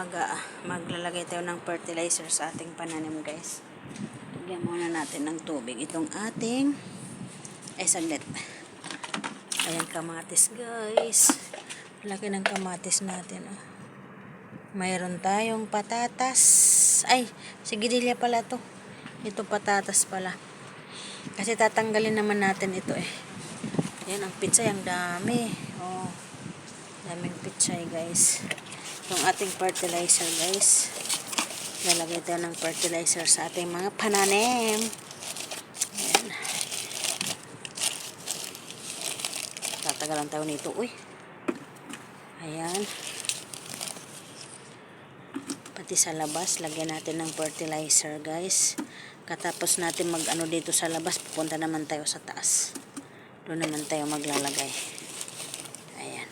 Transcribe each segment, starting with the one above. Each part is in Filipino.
Maglalagay tayo ng fertilizer sa ating pananim, guys. Lagyan muna natin ng tubig itong ating saglit. Ayan, kamatis, guys. Laki ng kamatis natin, oh. Mayroon tayong patatas. Ay, sigidilya pala to. Ito patatas pala. Kasi tatanggalin naman natin ito, eh. Ayan, ang pitsay, ang dami. Oh, daming pitsay, guys. Itong ating fertilizer, guys. Lalagay tayo ng fertilizer sa ating mga pananim. Ayan. Tatagalan tayo nito, uy. Ayan. Pati sa labas, lagyan natin ng fertilizer, guys. Katapos natin mag-ano dito sa labas, pupunta naman tayo sa taas. Doon naman tayo maglalagay. Ayan.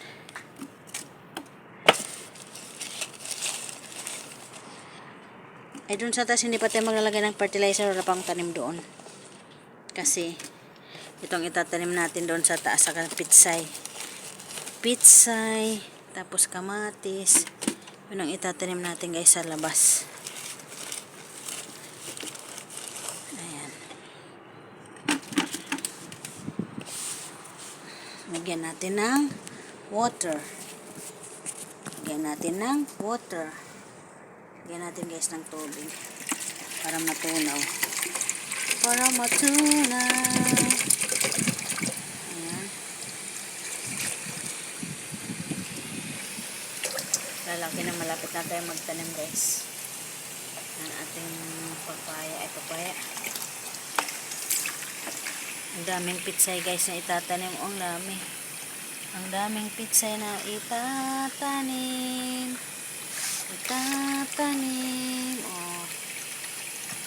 Ay, doon sa taas, hindi pa tayo maglalagay ng fertilizer, wala pang tanim doon. Kasi, itong itatanim natin doon sa taas, sa pitsay. Pitsay, tapos kamatis. Yun ang itatanim natin, guys, sa labas. Ayan. Lagyan natin ng water. Lagyan natin ng water. Lagyan natin, guys, ng tubig para matunaw. Para matunaw. Ayan. Lalaki na malapit na tayo magtanim, guys. Ang ating papaya ay papaya. Ang daming pitsay, guys, na itatanim. Ang dami. Ang daming pitsay na itatanim. Itatanim. Oh.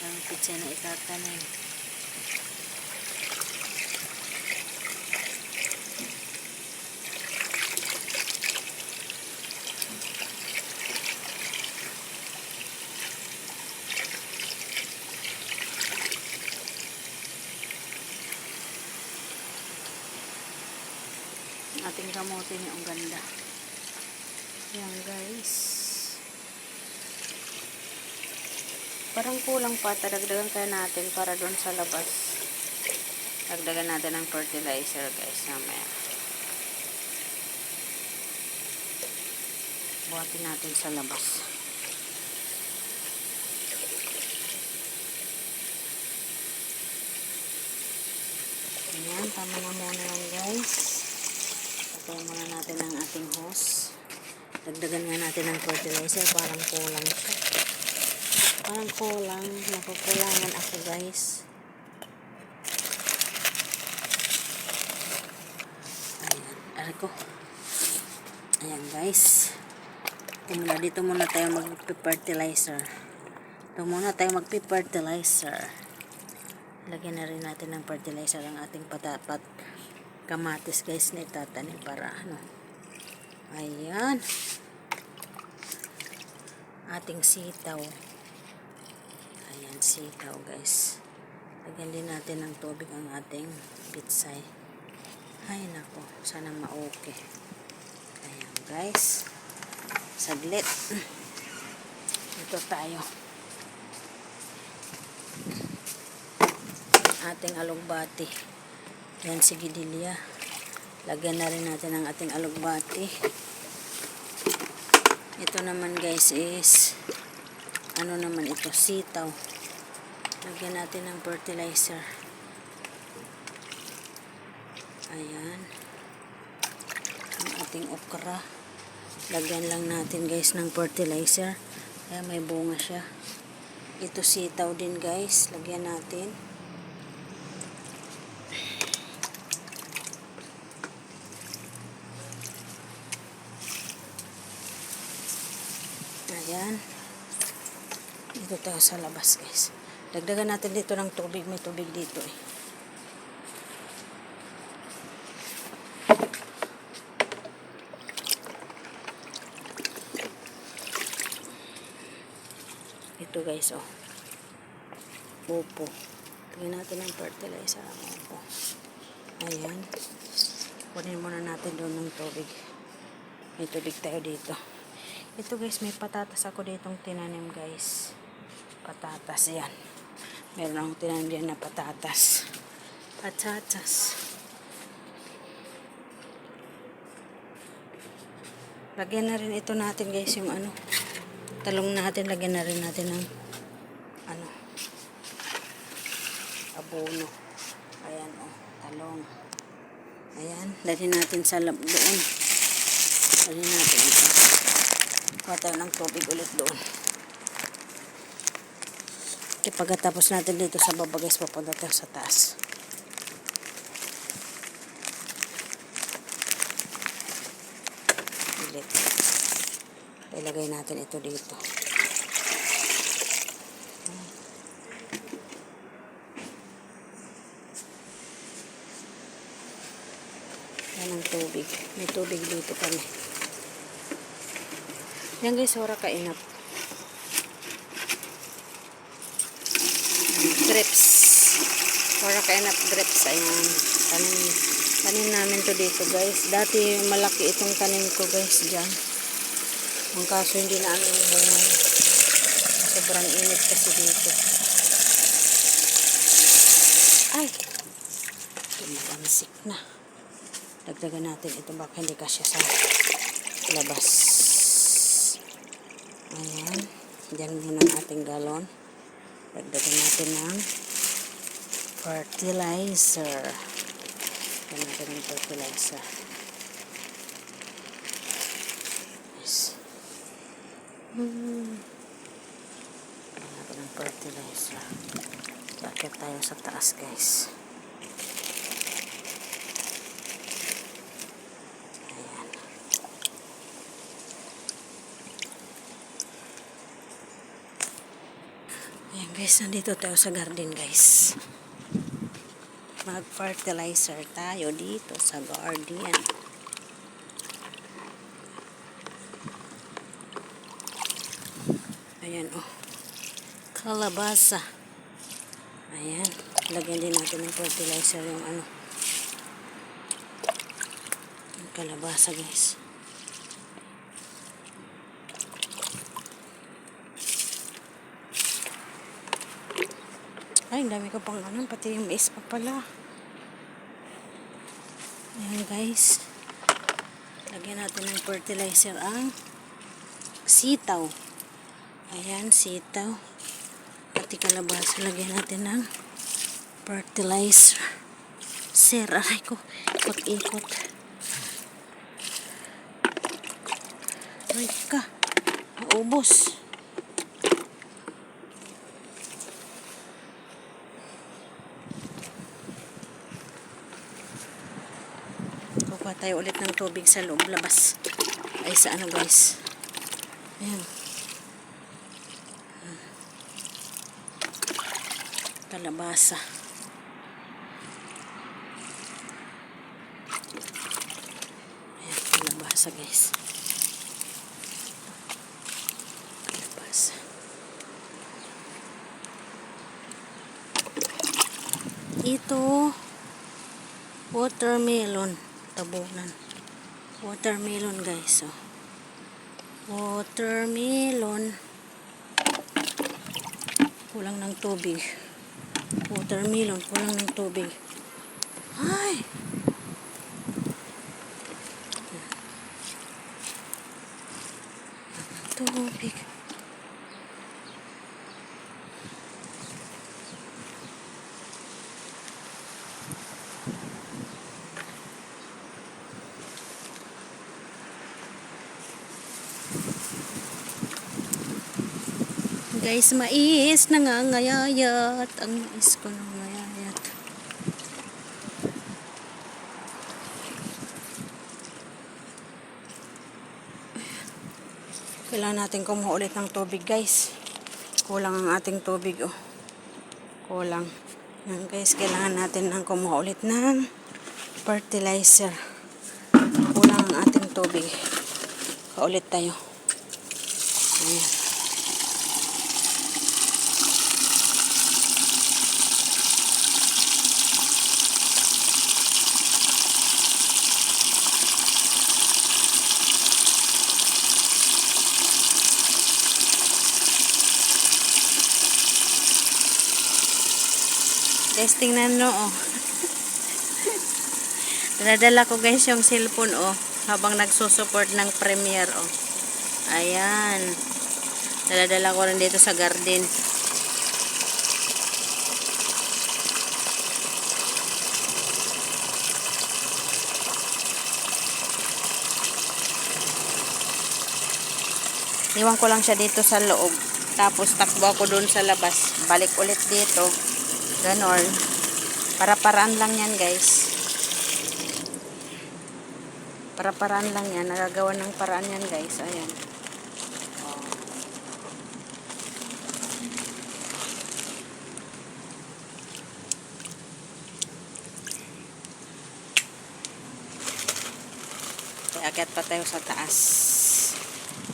Ang pitsay na itatanim. Ating kamote niya, ang ganda. Yan, guys. Parang kulang pa, dagdagan kaya natin para doon sa labas. Dagdagan natin ng fertilizer, guys, namaya. Buhatin natin sa labas. Ayan, tama na muna yan, guys. Patayin muna natin ang ating hose. Dagdagan nga natin ng fertilizer, parang kulang siya. Parang kulang. Nakukulangan ako, guys. Ayan. Aray ko. Ayan, guys. Dito muna tayo mag-fertilizer. Dito muna tayo mag-fertilizer. Lagyan na rin natin ng fertilizer ang ating patapat kamatis, guys, na itatanim para ano. Ayan. Ating sitaw. Ayan, sitaw, guys. Lagyan din natin ng tubig ang ating pitsay. Ay, nako. Sana ma-okay. Ayan, guys. Saglit. Ito tayo. Ating alugbati. Yan, sigidilya. Lagyan na rin natin ang ating alugbati. Ito naman, guys, is ano naman ito? Sitaw. Lagyan natin ng fertilizer. Ayan. Ang ating okra. Lagyan lang natin, guys, ng fertilizer. Kaya may bunga siya. Ito sitaw din, guys. Lagyan natin. Ayan. Dito tayo sa labas, guys. Dagdagan natin dito ng tubig. May tubig dito, eh. Ito, guys, oh. Upo. Tingnan natin ang fertilizer ang upo. Ayan. Kunin muna natin doon ng tubig. May tubig tayo dito. Ito guys, may patatas ako ditong tinanim guys. Patatas yan. Meron akong tinanim diyan na patatas. Patatas. Lagyan na rin ito natin guys yung ano. Talong natin, lagyan na rin natin ng ano. Abono. Ayan o, talong. Ayan, dalhin natin sa lab doon. Dalhin natin ito. Kuha tayo ng tubig ulit doon. Okay, pagkatapos natin dito sa baba guys, papunta tayo sa taas. Ulit. Ilagay natin ito dito. Yan ang tubig. May tubig dito kami. Yan guys, ora kainap. Grapes. Ora kainap grapes. Ayan. Tanim namin to dito guys. Dati malaki itong tanim ko guys dyan. Ang kaso hindi namin bungan. Sobrang init kasi dito. Ay! Tumalamsik na. Dagdagan natin ito. Baka hindi kasya sa labas. Ayan. Diyan muna ang ating galon. Dagdagan natin ng fertilizer. Dagdagan natin ng fertilizer. Yes. Dagdagan natin ng fertilizer. Bakit tayo sa taas guys? Ayan guys, nandito tayo sa garden guys. Mag-fertilizer tayo dito sa garden. Ayan oh. Kalabasa. Ayan. Lagyan din natin ng fertilizer yung ano. Yung kalabasa guys. Ay, ang dami ko pang ano, pati yung mais pa pala. Ayan guys. Lagyan natin ng fertilizer ang sitaw. Ayan, sitaw. Pati kalabasa, lagyan natin ng fertilizer. Aray ko, ikot-ikot. Aray ka, maubos. Kuha tayo ulit ng tubig sa loob, labas. Ay, sa ano guys. Ayan. Kalabasa. Ayan, kalabasa guys. Kalabasa. Ito, watermelon. Tabunan. Watermelon guys. Oh. Watermelon. Kulang ng tubig. Watermelon. Kulang ng tubig. Ay! Tubig. Guys, mais nangangayayat. Ang mais ko nangangayayat. Kailangan natin kumuha ulit ng tubig guys. Kulang ang ating tubig oh. Kulang. Yan guys, kailangan natin ng kumuha ulit ng fertilizer. Kulang ang ating tubig. Kaulit tayo. Ayan. Guys, tingnan nyo, oh. Dinadala ko guys yung cellphone, oh. Habang nagsusupport ng Premiere, oh. Ayan. Daladala ko rin dito sa garden. Iwan ko lang siya dito sa loob. Tapos takbo ako dun sa labas. Balik ulit dito. Ganon. Para-paraan lang yan guys. Para-paraan lang yan. Nagagawa ng paraan yan guys. Ayan. Akyat pa tayo sa taas.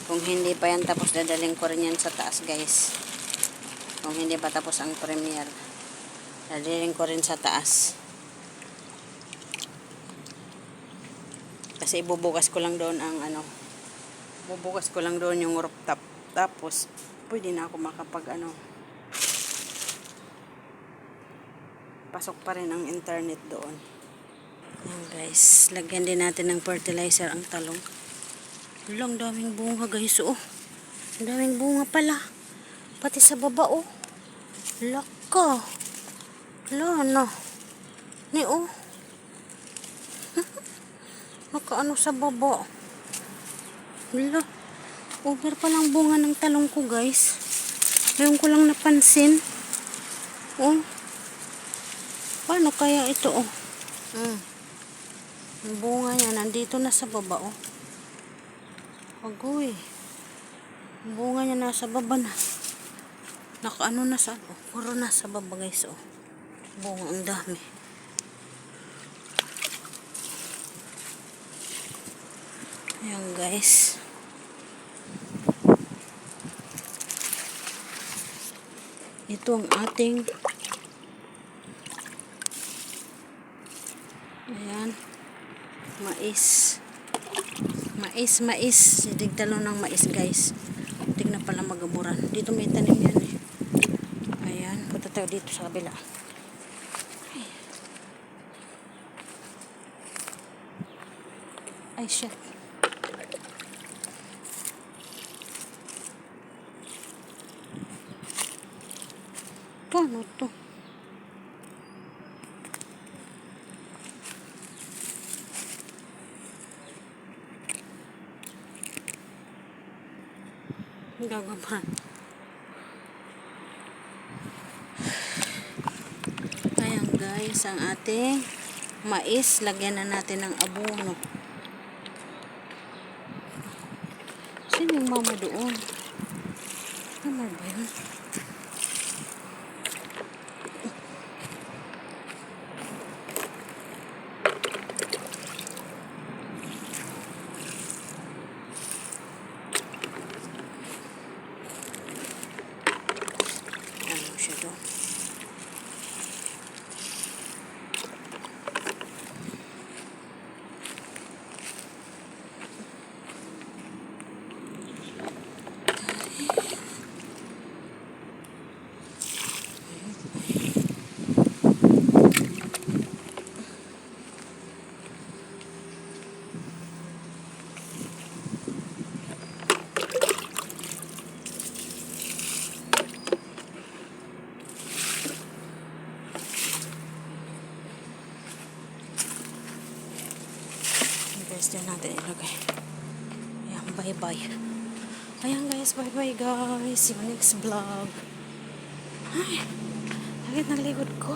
Kung hindi pa yan tapos, dadaling ko rin yan sa taas guys. Kung hindi pa tapos ang Premiere, dadaling ko rin sa taas. Kasi ibubukas ko lang doon ang ano, bubukas ko lang doon yung rooftop. Tapos pwede na ako makapag ano, pasok pa rin ang internet doon. Ayan guys, lagyan din natin ng fertilizer ang talong. Ang daming bunga guys, oh. Ang daming bunga pala. Pati sa baba, oh. Laka. Wala na. Ni, oh. Nakaano sa baba. Wala. Over pa lang bunga ng talong ko guys. Ngayon ko lang napansin. Oh. Paano kaya ito, oh. Ang bunga niya nandito na sa baba, oh. Agoy. Ang bunga niya nasa baba na. Nakaano na sa, oh. Puro nasa baba guys, oh. Bunga ang dami. Ayan guys. Ito ang ating ayan, mais. Mais. Sidigtalo ng mais guys. Tignan na pala magaburan. Dito may tanim yan eh. Ayan, punta tayo dito sa kabila. Ay shit. Ano to? Gagaman. Ayan guys, ang ating mais, lagyan na natin ng abono. Sino yung mama doon? Mama ba yun? Guys, dyan natin ilagay. Ayan, bye-bye. Ayan guys, bye-bye guys. See you next vlog. Ay, sakit ng likod ko.